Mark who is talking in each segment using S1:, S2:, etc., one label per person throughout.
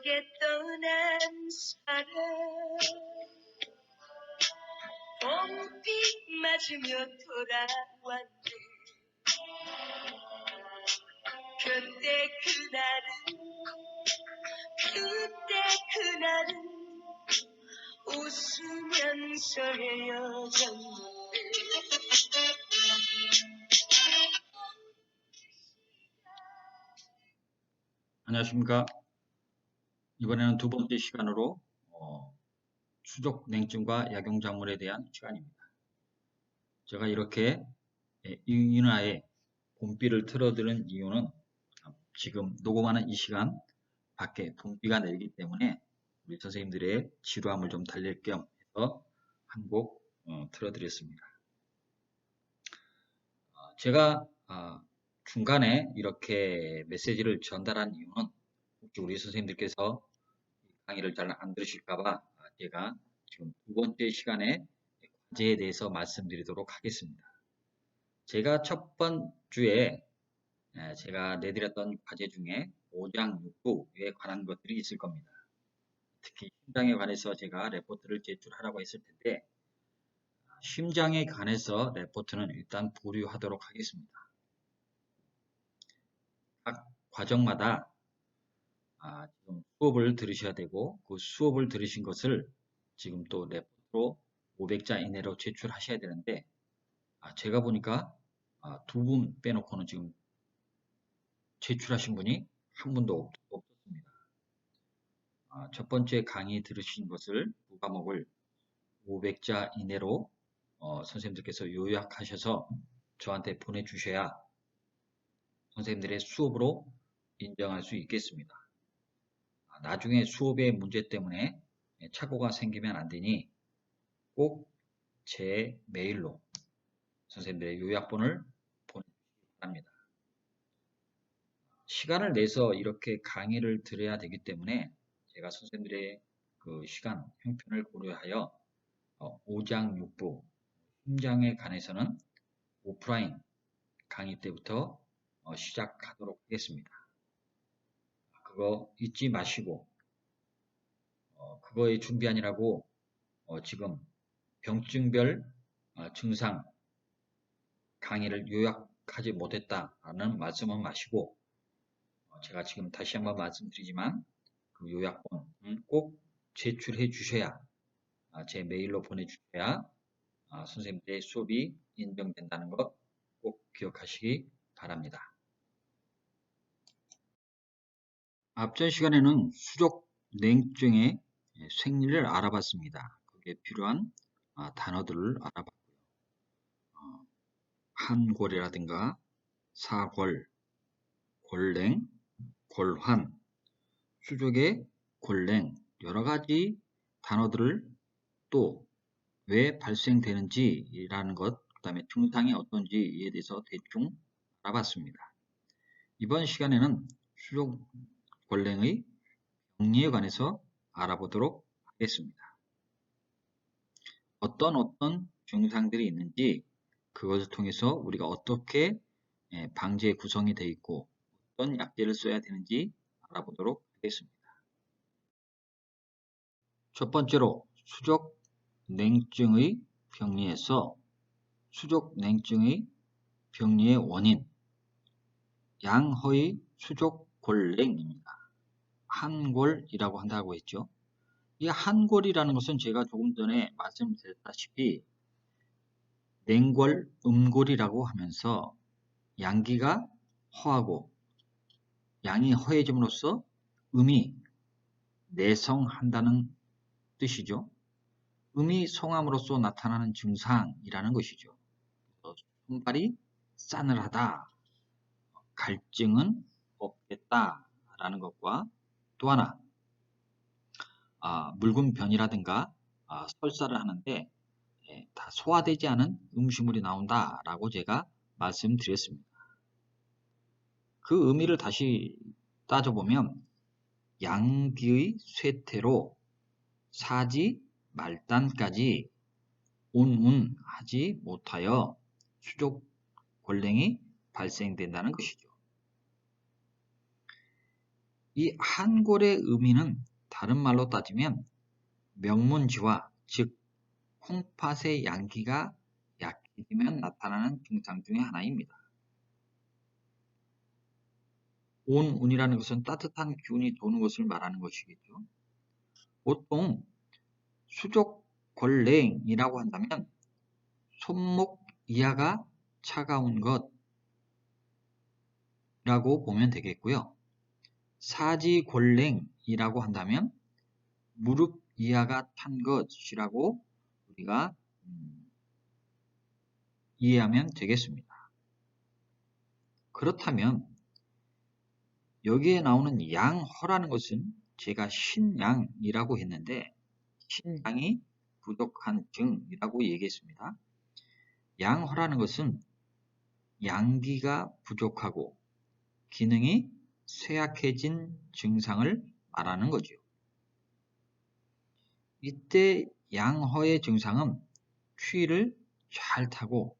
S1: 내게 떠난 사람 봄비 맞으며 돌아왔네. 그날은 웃으면서 헤어졌는데.
S2: 안녕하십니까. 이번에는 두 번째 시간으로 수족 냉증과 약용작물에 대한 시간입니다. 제가 이렇게 인화에 봄비를 틀어드는 이유는 지금 녹음하는 이 시간 밖에 봄비가 내리기 때문에 우리 선생님들의 지루함을 좀 달랠 겸 해서 한 곡 틀어드렸습니다. 제가 중간에 이렇게 메시지를 전달한 이유는 혹시 우리 선생님들께서 강의를 잘 안 들으실까봐 제가 지금 두 번째 시간에 과제에 대해서 말씀드리도록 하겠습니다. 제가 첫 번주에 제가 내드렸던 과제 중에 5장 6부에 관한 것들이 있을 겁니다. 특히 심장에 관해서 제가 레포트를 제출하라고 했을 텐데 심장에 관해서 레포트는 일단 보류하도록 하겠습니다. 각 과정마다 지금 수업을 들으셔야 되고 그 수업을 들으신 것을 지금 또 레포트로 500자 이내로 제출하셔야 되는데 제가 보니까 두 분 빼놓고는 지금 제출하신 분이 한 분도 없었습니다. 첫 번째 강의 들으신 것을 두 과목을 500자 이내로 선생님들께서 요약하셔서 저한테 보내주셔야 선생님들의 수업으로 인정할 수 있겠습니다. 나중에 수업의 문제 때문에 착오가 생기면 안 되니 꼭 제 메일로 선생님들의 요약본을 보내주시기 바랍니다. 시간을 내서 이렇게 강의를 들어야 되기 때문에 제가 선생님들의 그 시간, 형편을 고려하여 5장 6부 심장에 관해서는 오프라인 강의 때부터 시작하도록 하겠습니다. 그거 잊지 마시고 그거에 준비하느라고 지금 병증별 증상 강의를 요약하지 못했다는 말씀은 마시고 제가 지금 다시 한번 말씀드리지만 그 요약본은 꼭 제출해 주셔야 제 메일로 보내주셔야 선생님들의 수업이 인정된다는 것 꼭 기억하시기 바랍니다. 앞전 시간에는 수족 냉증의 생리를 알아봤습니다. 거기에 필요한 단어들을 알아봤고요. 한골이라든가 사골, 골냉, 골환, 수족의 골냉 여러 가지 단어들을 또 왜 발생되는지라는 것, 그 다음에 증상이 어떤지에 대해서 대충 알아봤습니다. 이번 시간에는 수족 골냉의 병리에 관해서 알아보도록 하겠습니다. 어떤 증상들이 있는지 그것을 통해서 우리가 어떻게 방제 구성이 되어 있고 어떤 약제를 써야 되는지 알아보도록 하겠습니다. 첫 번째로 수족 냉증의 병리에서 수족 냉증의 병리의 원인 양허의 수족 골냉입니다. 한골이라고 한다고 했죠. 이 한골이라는 것은 제가 조금 전에 말씀드렸다시피 냉골, 음골이라고 하면서 양기가 허하고 양이 허해짐으로써 음이 내성한다는 뜻이죠. 음이 성함으로써 나타나는 증상이라는 것이죠. 손발이 싸늘하다, 갈증은 없겠다라는 것과 또 하나 묽은 변이라든가 설사를 하는데 다 소화되지 않은 음식물이 나온다라고 제가 말씀드렸습니다. 그 의미를 다시 따져보면 양기의 쇠퇴로 사지 말단까지 운운하지 못하여 수족 골냉이 발생된다는 것이죠. 이 한골의 의미는 다른 말로 따지면 명문지화, 즉 콩팥의 양기가 약해지면 나타나는 증상 중의 하나입니다. 온운이라는 것은 따뜻한 기운이 도는 것을 말하는 것이겠죠. 보통 수족골냉이라고 한다면 손목 이하가 차가운 것이라고 보면 되겠고요. 사지골냉이라고 한다면 무릎 이하가 탄 것이라고 우리가 이해하면 되겠습니다. 그렇다면 여기에 나오는 양허라는 것은 제가 신양이라고 했는데 신양이 부족한 증이라고 얘기했습니다. 양허라는 것은 양기가 부족하고 기능이 쇠약해진 증상을 말하는 거죠. 이때 양허의 증상은 추위를 잘 타고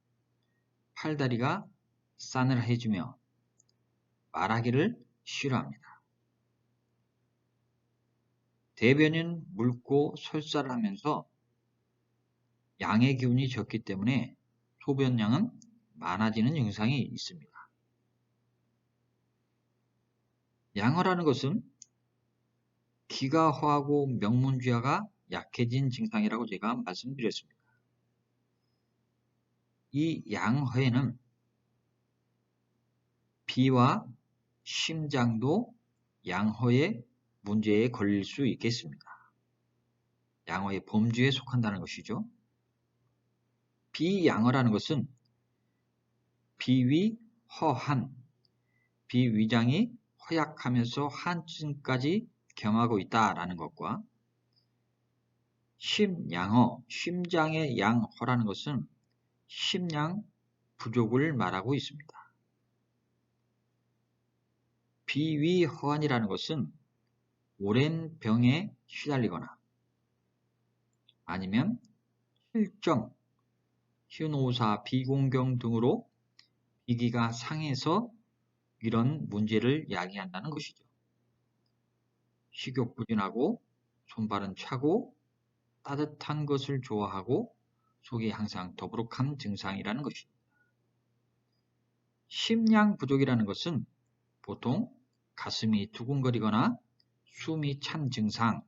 S2: 팔다리가 싸늘해지며 말하기를 싫어합니다. 대변은 묽고 솔쌀하면서 양의 기운이 적기 때문에 소변량은 많아지는 증상이 있습니다. 양허라는 것은 기가 허하고 명문지화가 약해진 증상이라고 제가 말씀드렸습니다. 이 양허에는 비와 심장도 양허의 문제에 걸릴 수 있겠습니다. 양허의 범주에 속한다는 것이죠. 비양허라는 것은 비위 허한, 비위장이 허약하면서 한층까지 경하고 있다라는 것과 심양허, 심장의 양허라는 것은 심양 부족을 말하고 있습니다. 비위허한이라는 것은 오랜 병에 시달리거나 아니면 실정, 휴노사, 비공경 등으로 비기가 상해서 이런 문제를 야기한다는 것이죠. 식욕부진하고 손발은 차고 따뜻한 것을 좋아하고 속이 항상 더부룩한 증상이라는 것입니다. 심양 부족이라는 것은 보통 가슴이 두근거리거나 숨이 찬 증상,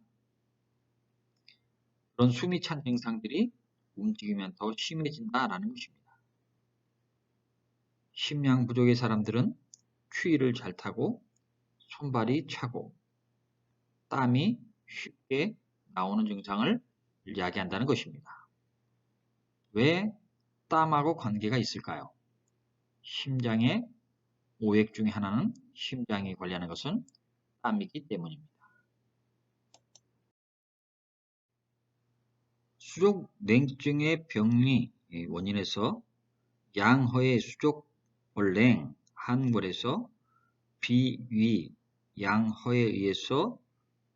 S2: 그런 숨이 찬 증상들이 움직이면 더 심해진다라는 것입니다. 심양 부족의 사람들은 추위를 잘 타고 손발이 차고 땀이 쉽게 나오는 증상을 이야기한다는 것입니다. 왜 땀하고 관계가 있을까요? 심장의 오액 중에 하나는 심장에 관리하는 것은 땀이기 때문입니다. 수족냉증의 병리 원인에서 양허의 수족골냉 한골에서 비위 양허에 의해서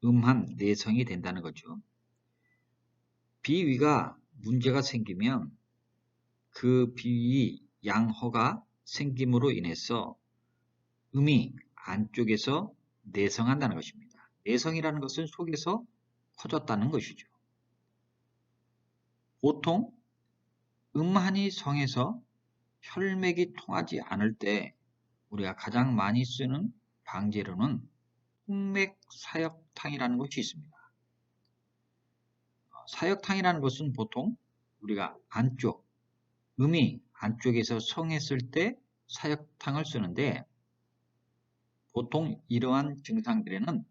S2: 음한 내성이 된다는 거죠. 비위가 문제가 생기면 그 비위 양허가 생김으로 인해서 음이 안쪽에서 내성한다는 것입니다. 내성이라는 것은 속에서 커졌다는 것이죠. 보통 음한이 성해서 혈맥이 통하지 않을 때 우리가 가장 많이 쓰는 방제로는 통맥사역탕이라는 것이 있습니다. 사역탕이라는 것은 보통 우리가 안쪽, 음이 안쪽에서 성했을 때 사역탕을 쓰는데 보통 이러한 증상들에는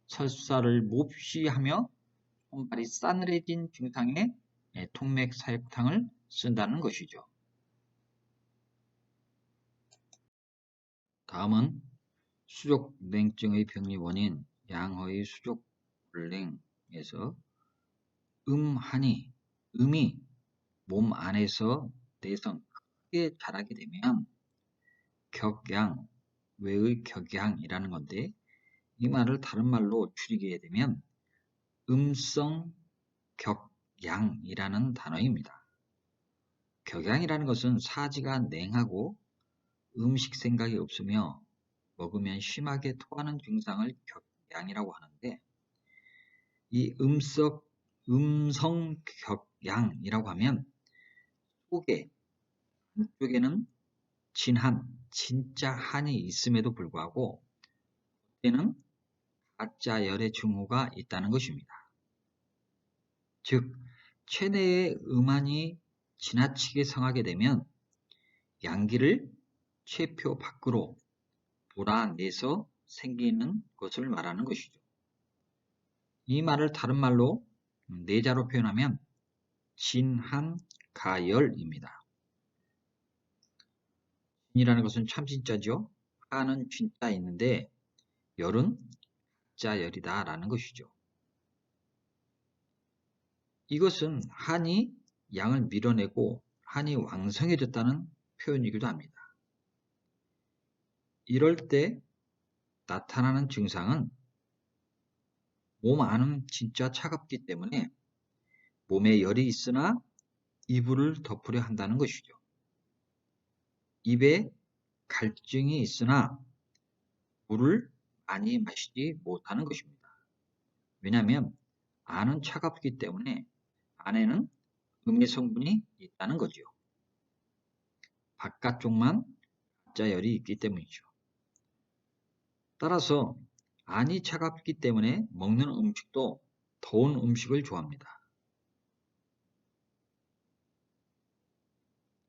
S2: 설사를 몹시 하며 손발이 싸늘해진 증상에 통맥사역탕을 쓴다는 것이죠. 다음은 수족냉증의 병리 원인 양허의 수족골냉에서 음한이 음이 몸 안에서 내성 크게 자라게 되면 격양, 외의 격양이라는 건데 이 말을 다른 말로 줄이게 되면 음성 격양이라는 단어입니다. 격양이라는 것은 사지가 냉하고 음식 생각이 없으며 먹으면 심하게 토하는 증상을 격양이라고 하는데, 이 음성 격양이라고 하면 속에 한쪽에는 진한, 진짜 한이 있음에도 불구하고 겉에는 가짜 열의 증후가 있다는 것입니다. 즉, 체내의 음한이 지나치게 성하게 되면 양기를 체표 밖으로 몰아내서 생기는 것을 말하는 것이죠. 이 말을 다른 말로 내자로 표현하면 진한가열입니다. 진이라는 것은 참 진짜죠. 한은 진짜 있는데 열은 가짜열이다 라는 것이죠. 이것은 한이 양을 밀어내고 한이 왕성해졌다는 표현이기도 합니다. 이럴 때 나타나는 증상은 몸 안은 진짜 차갑기 때문에 몸에 열이 있으나 이불을 덮으려 한다는 것이죠. 입에 갈증이 있으나 물을 많이 마시지 못하는 것입니다. 왜냐하면 안은 차갑기 때문에 안에는 음의 성분이 있다는 거죠. 바깥쪽만 가짜열이 있기 때문이죠. 따라서 안이 차갑기 때문에 먹는 음식도 더운 음식을 좋아합니다.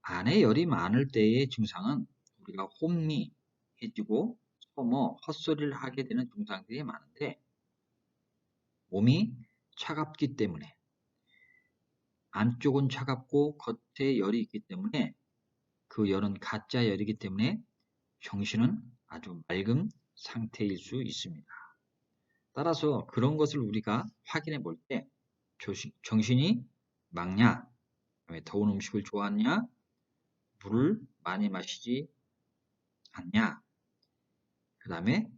S2: 안에 열이 많을 때의 증상은 우리가 혼미해지고 소모, 헛소리를 하게 되는 증상들이 많은데 몸이 차갑기 때문에 안쪽은 차갑고 겉에 열이 있기 때문에 그 열은 가짜 열이기 때문에 정신은 아주 맑은 상태일 수 있습니다. 따라서 그런 것을 우리가 확인해 볼 때 정신이 맑냐, 더운 음식을 좋아하냐, 물을 많이 마시지 않냐, 그 다음에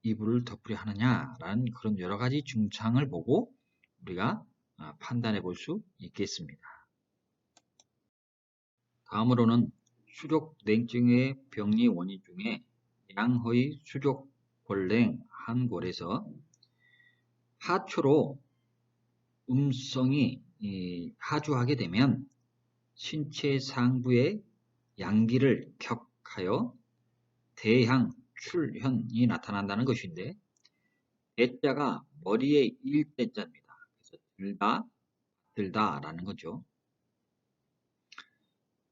S2: 이불을 덮으려 하느냐라는 그런 여러 가지 증상을 보고 우리가 판단해 볼 수 있겠습니다. 다음으로는 수족냉증의 병리 원인 중에 양허의 수족골냉 한골에서 하초로 음성이 하주하게 되면 신체 상부의 양기를 격하여 대향, 출현이 나타난다는 것인데 대자가 머리에 일대자입니다. 그래서 들다라는 거죠.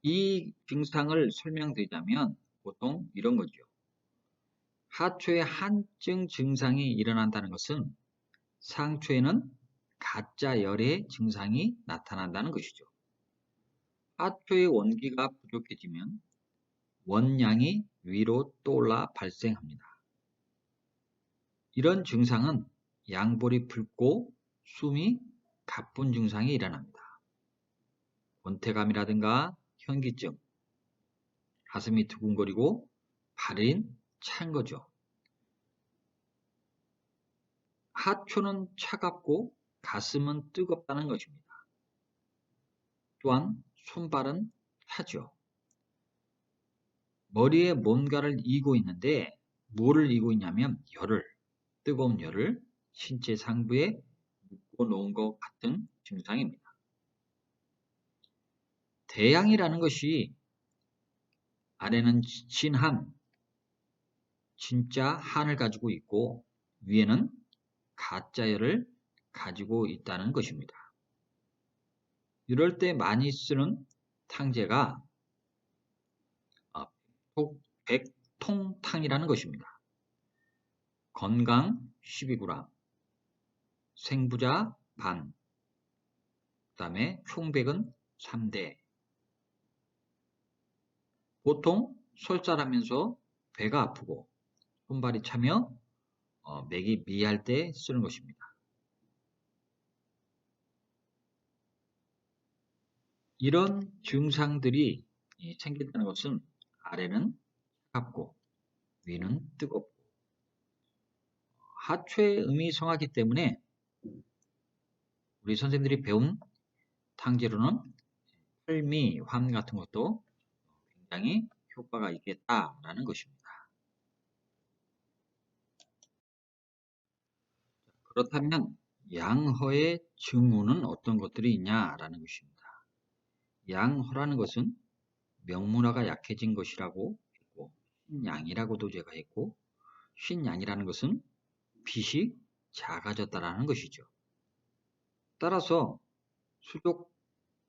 S2: 이 증상을 설명드리자면 보통 이런 거죠. 하초에 한증 증상이 일어난다는 것은 상초에는 가짜 열의 증상이 나타난다는 것이죠. 하초의 원기가 부족해지면 원양이 위로 떠올라 발생합니다. 이런 증상은 양볼이 붉고 숨이 가쁜 증상이 일어납니다. 권태감이라든가 현기증, 가슴이 두근거리고 발이 찬 거죠. 하초는 차갑고 가슴은 뜨겁다는 것입니다. 또한 손발은 타죠. 머리에 뭔가를 이고 있는데 뭐를 이고 있냐면 뜨거운 열을 신체 상부에 묶어 놓은 것 같은 증상입니다. 대양이라는 것이 아래는 진한, 진짜 한을 가지고 있고 위에는 가짜 열을 가지고 있다는 것입니다. 이럴 때 많이 쓰는 탕제가 백통탕이라는 것입니다. 건강 12g, 생부자 반, 그 다음에 총백은 3대. 보통 설사하면서 배가 아프고 손발이 차며 맥이 미할 때 쓰는 것입니다. 이런 증상들이 생긴다는 것은 아래는 차갑고 위는 뜨겁고 하초의 음이 성하기 때문에 우리 선생님들이 배운 탕제로는 활미환 같은 것도 굉장히 효과가 있겠다라는 것입니다. 그렇다면 양허의 증후는 어떤 것들이 있냐라는 것입니다. 양허라는 것은 명문화가 약해진 것이라고 했고, 신양이라고도 제가 했고, 신양이라는 것은 빚이 작아졌다라는 것이죠. 따라서 수족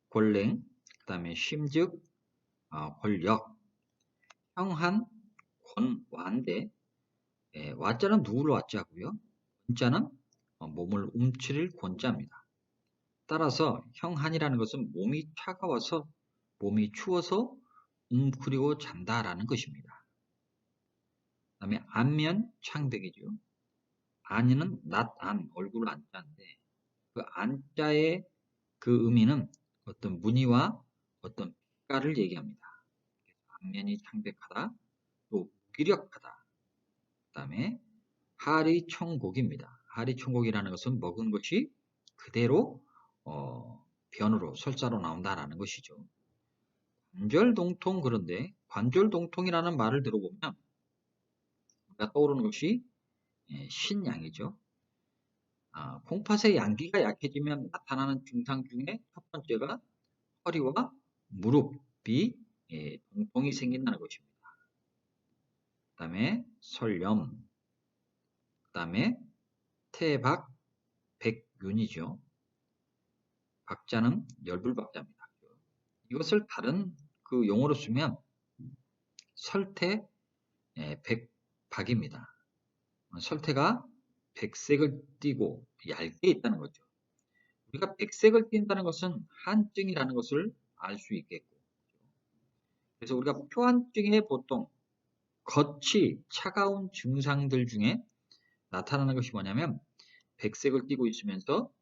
S2: 권랭, 그 다음에 심즉 권력, 형한 권완대, 와자는 누구를 와자고요? 권자는 몸을 움츠릴 권자입니다. 따라서 형한이라는 것은 몸이 차가워서, 몸이 추워서 웅크리고 잔다라는 것입니다. 그 다음에 안면 창백이죠. 안이는 낫안, 얼굴 안자인데 그 안자의 그 의미는 어떤 무늬와 어떤 빛깔을 얘기합니다. 안면이 창백하다, 또 무기력하다. 그 다음에 하리청곡입니다. 하리청곡이라는 것은 먹은 것이 그대로 변으로 설사로 나온다라는 것이죠. 관절동통, 그런데 관절동통이라는 말을 들어보면 우리가 떠오르는 것이 신양이죠. 콩팥의 양기가 약해지면 나타나는 증상 중에 첫 번째가 허리와 무릎이 동통이 생긴다는 것입니다. 그 다음에 설염, 그 다음에 태박, 백윤이죠. 박자는 열불박자입니다. 이것을 다른 그 용어로 쓰면 설태, 백박입니다. 설태가 백색을 띠고 얇게 있다는 거죠. 우리가 백색을 띈다는 것은 한증이라는 것을 알 수 있겠고, 그래서 우리가 표한증에 보통 겉이 차가운 증상들 중에 나타나는 것이 뭐냐면 백색을 띠고 있으면서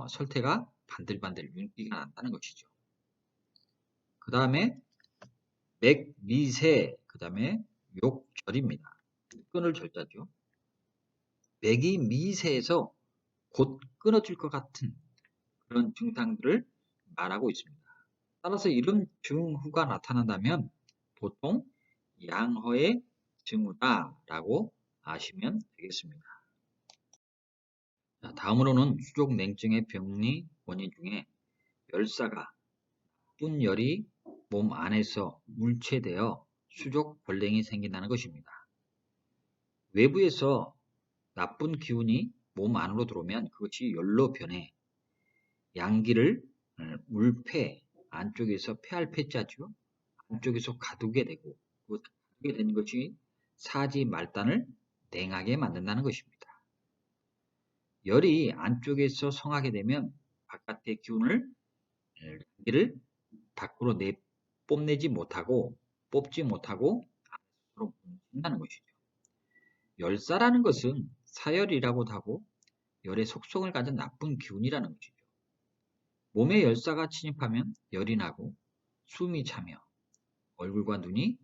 S2: 설태가 반들반들 윤기가 난다는 것이죠. 그 다음에 맥미세, 그 다음에 욕절입니다. 끊을 절자죠. 맥이 미세해서 곧 끊어질 것 같은 그런 증상들을 말하고 있습니다. 따라서 이런 증후가 나타난다면 보통 양허의 증후다라고 아시면 되겠습니다. 자, 다음으로는 수족 냉증의 병리 원인 중에 열사가 나쁜 열이 몸 안에서 물체되어 수족 권랭이 생긴다는 것입니다. 외부에서 나쁜 기운이 몸 안으로 들어오면 그것이 열로 변해 양기를 물폐, 안쪽에서 폐할 폐자죠. 안쪽에서 가두게 되고 그 가두게 된 것이 사지 말단을 냉하게 만든다는 것입니다. 열이 안쪽에서 성하게 되면 바깥의 기운을 양기를 밖으로 뽐내지 못하고 뽑지 못하고 안으로 뭉친다는 것이죠. 열사라는 것은 사열이라고도 하고 열의 속성을 가진 나쁜 기운이라는 것이죠. 몸에 열사가 침입하면 열이 나고 숨이 차며 얼굴과 눈이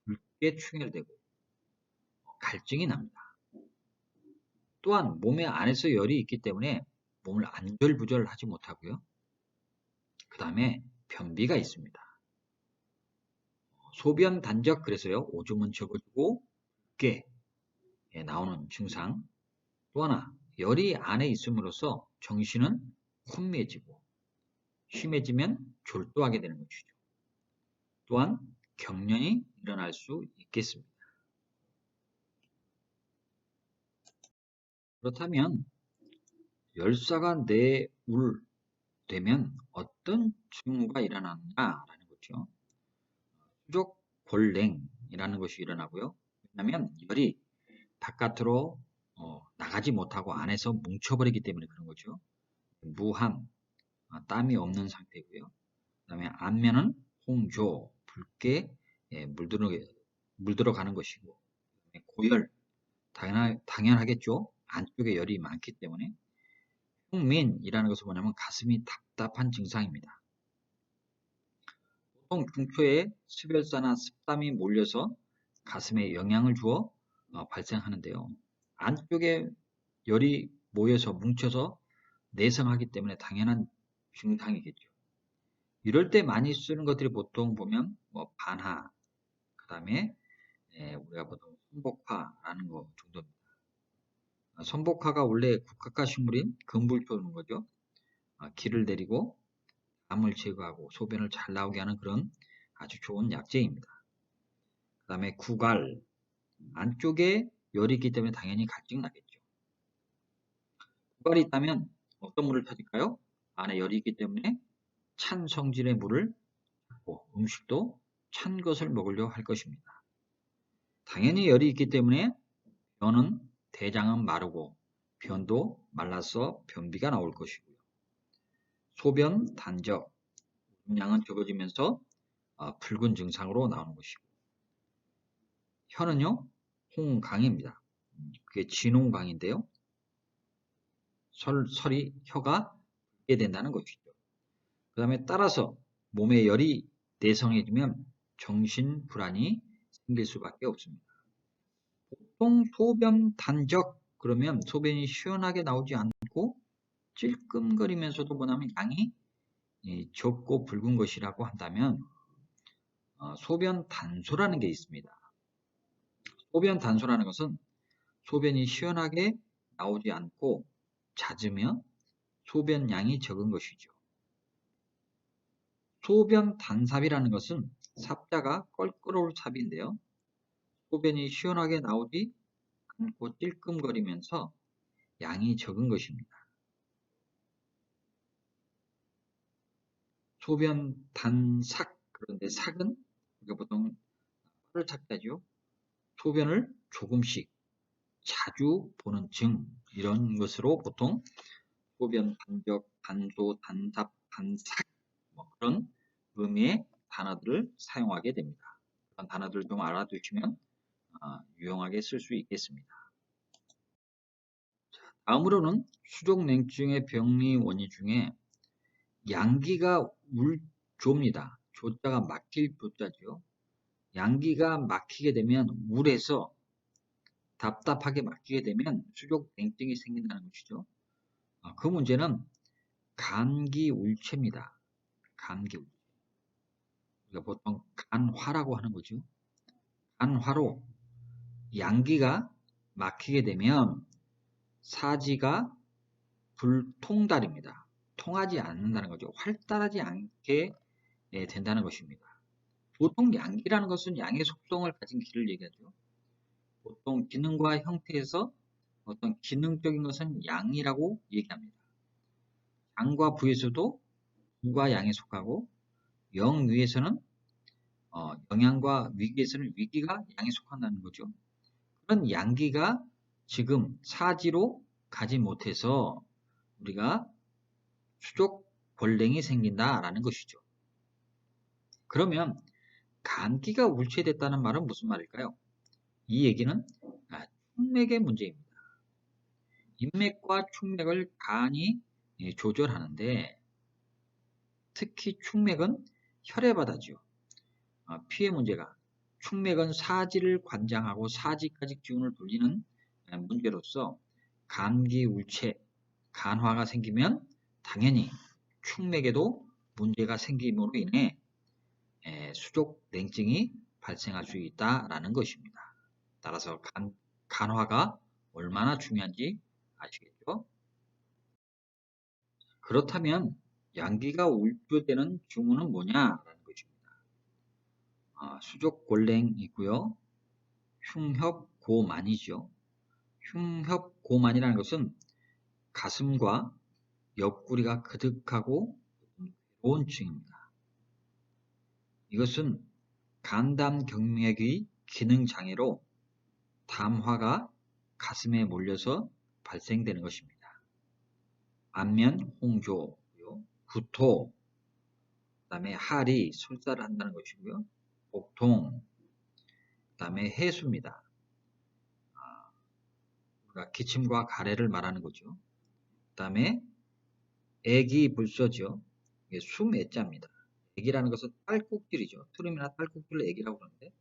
S2: 붉게 충혈되고 갈증이 납니다. 또한 몸의 안에서 열이 있기 때문에 몸을 안절부절하지 못하고요. 그 다음에 변비가 있습니다. 소변 단적, 그래서요 오줌은 적어지고 붉게 나오는 증상. 또 하나 열이 안에 있음으로써 정신은 혼미해지고 심해지면 졸도하게 되는 것이죠. 또한 경련이 일어날 수 있겠습니다. 그렇다면 열사가 내울되면 어떤 증후가 일어나느냐라는 거죠. 수족 권랭이라는 것이 일어나고요. 왜냐하면 열이 바깥으로 나가지 못하고 안에서 뭉쳐버리기 때문에 그런 거죠. 무한, 땀이 없는 상태고요. 그 다음에 안면은 홍조, 붉게 물들어가는 것이고, 고열, 당연하겠죠. 안쪽에 열이 많기 때문에. 흉민이라는 것은 뭐냐면 가슴이 답답한 증상입니다. 보통 중초에 습열사나 습담이 몰려서 가슴에 영향을 주어 발생하는데요. 안쪽에 열이 모여서 뭉쳐서 내성하기 때문에 당연한 증상이겠죠. 이럴 때 많이 쓰는 것들이 보통 보면 반하, 그 다음에 우리가 보통 손복화라는 거 정도입니다. 선복화가 원래 국화과 식물인 금불초는 거죠. 기를 내리고 담을 제거하고 소변을 잘 나오게 하는 그런 아주 좋은 약재입니다. 그 다음에 구갈, 안쪽에 열이 있기 때문에 당연히 갈증 나겠죠. 구갈이 있다면 어떤 물을 타질까요? 안에 열이 있기 때문에 찬 성질의 물을 찾고 음식도 찬 것을 먹으려 할 것입니다. 당연히 열이 있기 때문에 변은 대장은 마르고 변도 말라서 변비가 나올 것이고요. 소변 단적, 양은 적어지면서 붉은 증상으로 나오는 것이고 혀는요 홍강입니다. 그게 진홍강인데요. 설이 혀가 붉게 된다는 것이죠. 그 다음에 따라서 몸에 열이 내성해지면 정신불안이 생길 수밖에 없습니다. 보통 소변 단적 그러면 소변이 시원하게 나오지 않고 찔끔거리면서도 뭐냐면 양이 적고 붉은 것이라고 한다면 소변 단소라는 게 있습니다. 소변 단소라는 것은 소변이 시원하게 나오지 않고 잦으며 소변량이 적은 것이죠. 소변 단삽이라는 것은 삽자가 껄끄러울 삽인데요. 소변이 시원하게 나오지 않고 찔끔거리면서 양이 적은 것입니다. 소변 단삭, 그런데 삭은 우리가 보통 를 삭자죠. 소변을 조금씩 자주 보는 증 이런 것으로 보통 소변 단적, 단소, 단삽, 단삭 그런 의미의 단어들을 사용하게 됩니다. 그런 단어들 좀 알아두시면 유용하게 쓸 수 있겠습니다. 다음으로는 수족냉증의 병리 원인 중에 양기가 울조입니다. 조자가 막힐 조자죠. 양기가 막히게 되면 울에서 답답하게 막히게 되면 수족냉증이 생긴다는 것이죠. 그 문제는 감기울체입니다. 감기울체. 우리가 보통 간화라고 하는 거죠. 간화로 양기가 막히게 되면 사지가 불통달입니다. 통하지 않는다는 거죠. 활달하지 않게 된다는 것입니다. 보통 양기라는 것은 양의 속성을 가진 기를 얘기하죠. 보통 기능과 형태에서 어떤 기능적인 것은 양이라고 얘기합니다. 양과 부에서도 부가 양에 속하고 영위에서는 영양과 위기에서는 위기가 양에 속한다는 거죠. 그런 양기가 지금 사지로 가지 못해서 우리가 수족골랭이 생긴다라는 것이죠. 그러면 감기가 울체됐다는 말은 무슨 말일까요? 이 얘기는 충맥의 문제입니다. 인맥과 충맥을 간이 조절하는데 특히 충맥은 혈액바다죠. 피의 문제가 충맥은 사지를 관장하고 사지까지 기운을 돌리는 문제로서 감기 울체, 간화가 생기면 당연히 충맥에도 문제가 생김으로 인해 수족 냉증이 발생할 수 있다라는 것입니다. 따라서 간화가 얼마나 중요한지 아시겠죠? 그렇다면 양기가 울조되는 징후는 뭐냐라는 것입니다. 수족골랭이고요. 흉협고만이죠. 흉협고만이라는 것은 가슴과 옆구리가 그득하고 괴로운 층입니다. 이것은 간담경맥의 기능장애로 담화가 가슴에 몰려서 발생되는 것입니다. 안면 홍조고요. 구토, 그 다음에 하리, 설사를 한다는 것이고요. 복통, 그 다음에 해수입니다. 우리가 기침과 가래를 말하는 거죠. 그 다음에 애기불서죠. 이게 숨애자입니다. 애기라는 것은 딸꾹질이죠. 트름이나 딸꾹질을 애기라고 그러는데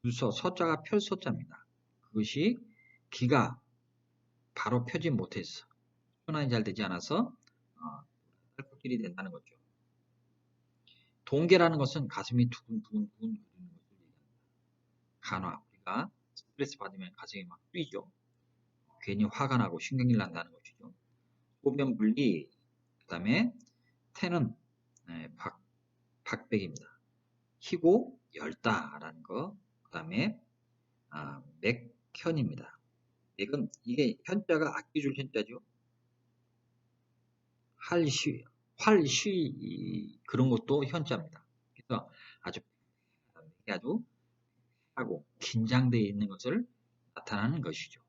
S2: 불서, 서자가 펼서자입니다. 그것이 기가 바로 펴지 못해서 순환이 잘 되지 않아서 딸꾹질이 된다는 거죠. 동계라는 것은 가슴이 두근두근 거리는 것을 얘기합니다. 간화, 우리가 스트레스 받으면 가슴이 막 뛰죠. 괜히 화가 나고 신경질 난다는 것이죠. 소변 분리, 그 다음에 태는 박백입니다. 희고 열다라는 거, 그 다음에 맥현입니다. 맥은 이게 현자가 아끼줄 현자죠. 활시 그런 것도 현자입니다. 그래서 아주 하고 긴장되어 있는 것을 나타나는 것이죠.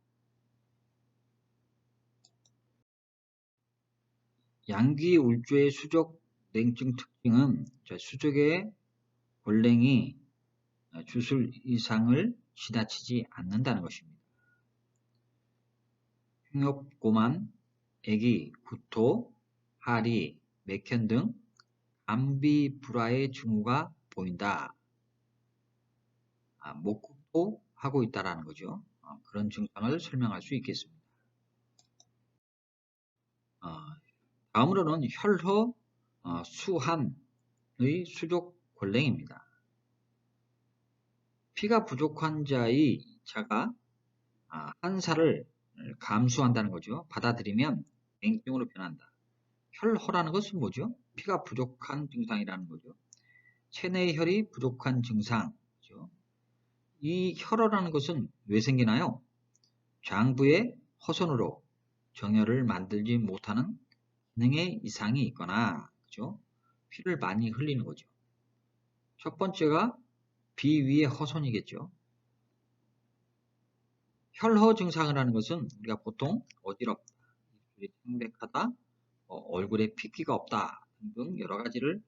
S2: 양귀울조의 수족 냉증 특징은 수족의 골랭이 주술 이상을 지나치지 않는다는 것입니다. 흉엽고만, 애기, 구토, 하리, 맥현 등 암비불화의 징후가 보인다. 목국도 하고 있다라는 거죠. 그런 증상을 설명할 수 있겠습니다. 다음으로는 혈허 수한의 수족 골랭입니다. 피가 부족한 자가 한사를 감수한다는 거죠. 받아들이면 냉증으로 변한다. 혈허라는 것은 뭐죠? 피가 부족한 증상이라는 거죠. 체내의 혈이 부족한 증상이죠. 이 혈허라는 것은 왜 생기나요? 장부의 허손으로 정혈을 만들지 못하는 기능에 이상이 있거나, 그죠? 피를 많이 흘리는 거죠. 첫 번째가 비위의 허손이겠죠. 혈허 증상을 하는 것은 우리가 보통 어지럽다, 입술이 창백하다, 얼굴에 핏기가 없다 등등 여러 가지를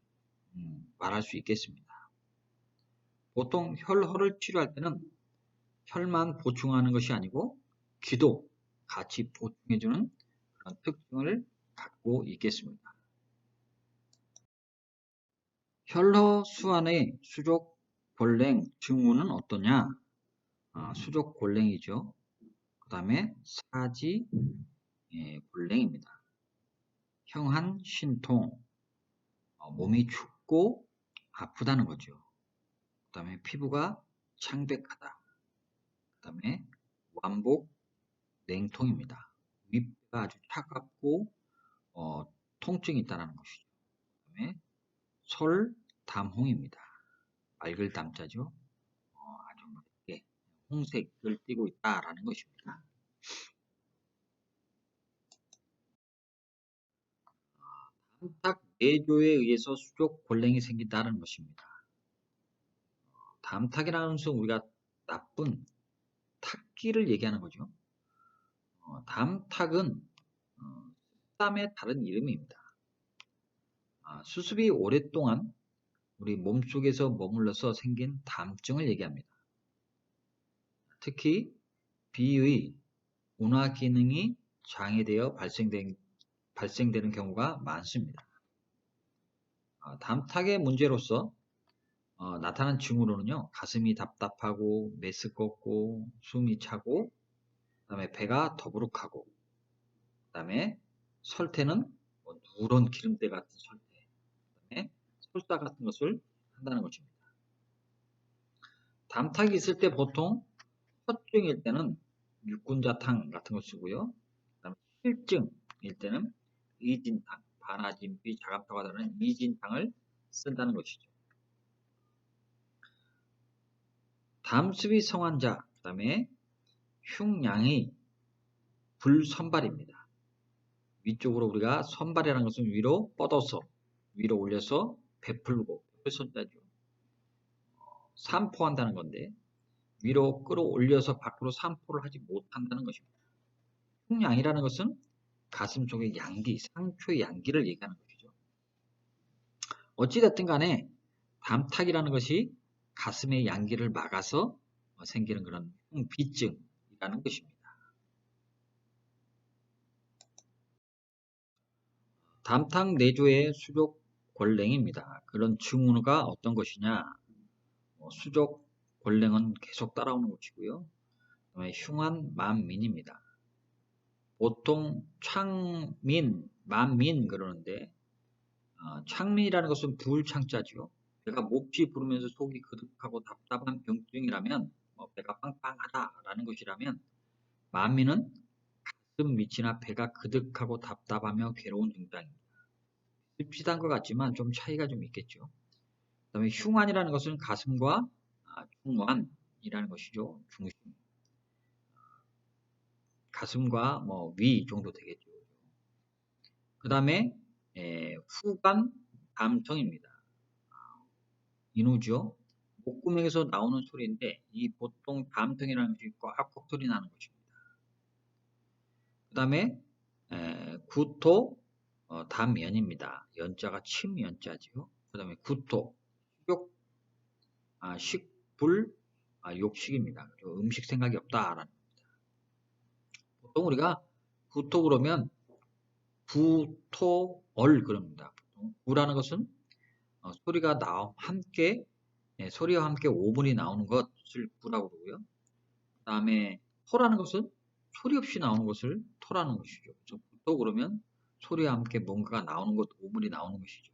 S2: 말할 수 있겠습니다. 보통 혈허를 치료할 때는 혈만 보충하는 것이 아니고 기도 같이 보충해주는 그런 특징을 갖고 있겠습니다. 혈허 수환의 수족 골랭 증후는 어떠냐? 수족 골랭이죠. 그 다음에 사지 골랭입니다. 형한 신통, 몸이 춥고 아프다는 거죠. 그 다음에 피부가 창백하다. 그 다음에 완복 냉통입니다. 윗배가 아주 차갑고 통증이 있다는 것이죠. 그 다음에 설담홍입니다. 맑을 담자죠. 아주 맑게 홍색을 띠고 있다라는 것입니다. 담탁 내조에 의해서 수족 골랭이 생긴다는 것입니다. 담탁이라는 것은 우리가 나쁜 탁기를 얘기하는 거죠. 담탁은 땀의 다른 이름입니다. 수습이 오랫동안 우리 몸속에서 머물러서 생긴 담증을 얘기합니다. 특히 비의 운화 기능이 장애되어 발생되는 경우가 많습니다. 담탁의 문제로서 나타난 징후로는요, 가슴이 답답하고 메스껍고 숨이 차고, 그 다음에 배가 더부룩하고, 그 다음에 설태는 누런 기름때 같은 설태, 그 다음에 설사 같은 것을 한다는 것입니다. 담탁이 있을 때 보통 허증일 때는 육군자탕 같은 걸 쓰고요. 그 다음에 실증일 때는 이진탕, 반아진비, 자감타가 다른 이진탕을 쓴다는 것이죠. 담습이 성한 자, 그 다음에 흉양이 불선발입니다. 위쪽으로 우리가 선발이라는 것은 위로 뻗어서 위로 올려서 베풀고 베풀선자죠. 산포한다는 건데 위로 끌어올려서 밖으로 산포를 하지 못한다는 것입니다. 흉양이라는 것은 가슴 속의 양기, 상초의 양기를 얘기하는 것이죠. 어찌됐든 간에 담탁이라는 것이 가슴의 양기를 막아서 생기는 그런 흉비증이라는 것입니다. 담탁 내조의 수족 골랭입니다. 그런 징후가 어떤 것이냐? 수족 골랭은 계속 따라오는 것이고요. 그다음에 흉한 만민입니다. 보통 창민, 만민 그러는데 창민이라는 것은 부울창자죠. 배가 몹시 부르면서 속이 그득하고 답답한 병증이라면 배가 빵빵하다라는 것이라면 만민은 가슴 밑이나 배가 그득하고 답답하며 괴로운 증상입니다. 비슷한 것 같지만 좀 차이가 좀 있겠죠. 그다음에 흉환이라는 것은 가슴과 중환이라는 것이죠. 중심. 가슴과 뭐 위 정도 되겠죠. 그 다음에 후관 담청입니다. 인후죠. 목구멍에서 나오는 소리인데 이 보통 담청이라는 것이 꽉꽉 소리 나는 것입니다. 그 다음에 구토 담연입니다. 연자가 침 연자죠. 그 다음에 구토 식욕 식불 욕식입니다. 음식 생각이 없다라는 겁니다. 보통 우리가 구토 그러면 구토얼 그럽니다. 구라는 것은 소리가 함께 소리와 함께 오물이 나오는 것을 구라고 그러고요. 그 다음에 토라는 것은 소리 없이 나오는 것을 토라는 것이죠. 그래서 구토 그러면 소리와 함께 뭔가가 나오는 것, 오물이 나오는 것이죠.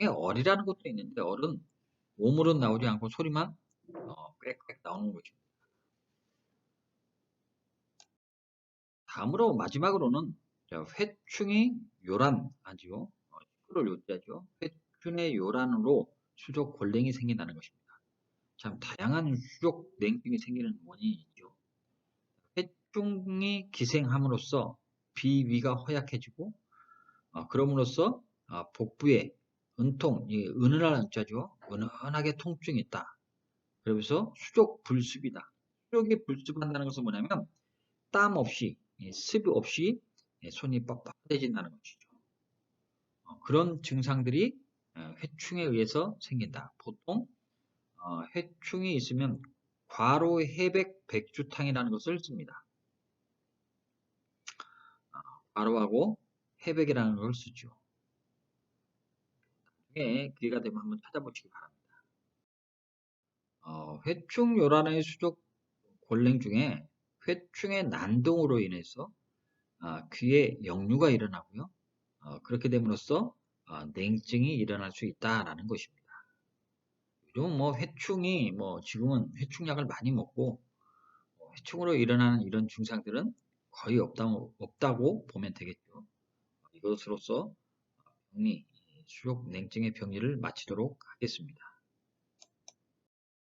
S2: 얼이라는 것도 있는데 얼은 오물은 나오지 않고 소리만 꽥꽥 나오는 거죠. 다음으로 마지막으로는 회충이 요란하지요. 시끄러울 요자죠. 회충의 요란으로 수족 골랭이 생긴다는 것입니다. 참 다양한 수족 냉증이 생기는 원인이 있죠. 회충이 기생함으로써 비위가 허약해지고 그럼으로써 복부에 은통, 은은한 자죠. 은은하게 통증이 있다. 그러면서 수족 불습이다. 수족이 불습한다는 것은 뭐냐면 땀 없이 습 없이 손이 뻣뻣해진다는 것이죠. 그런 증상들이 회충에 의해서 생긴다. 보통 회충이 있으면 과로해백 백주탕이라는 것을 씁니다. 과로하고 해백이라는 걸 쓰죠. 나중에 기회가 되면 한번 찾아보시기 바랍니다. 회충 요란의 수족 골랭 중에 회충의 난동으로 인해서 귀에 역류가 일어나고요. 그렇게 됨으로써 냉증이 일어날 수 있다라는 것입니다. 요즘 뭐 회충이 지금은 회충약을 많이 먹고 회충으로 일어나는 이런 증상들은 거의 없다고 보면 되겠죠. 이것으로써 수족 냉증의 병리를 마치도록 하겠습니다.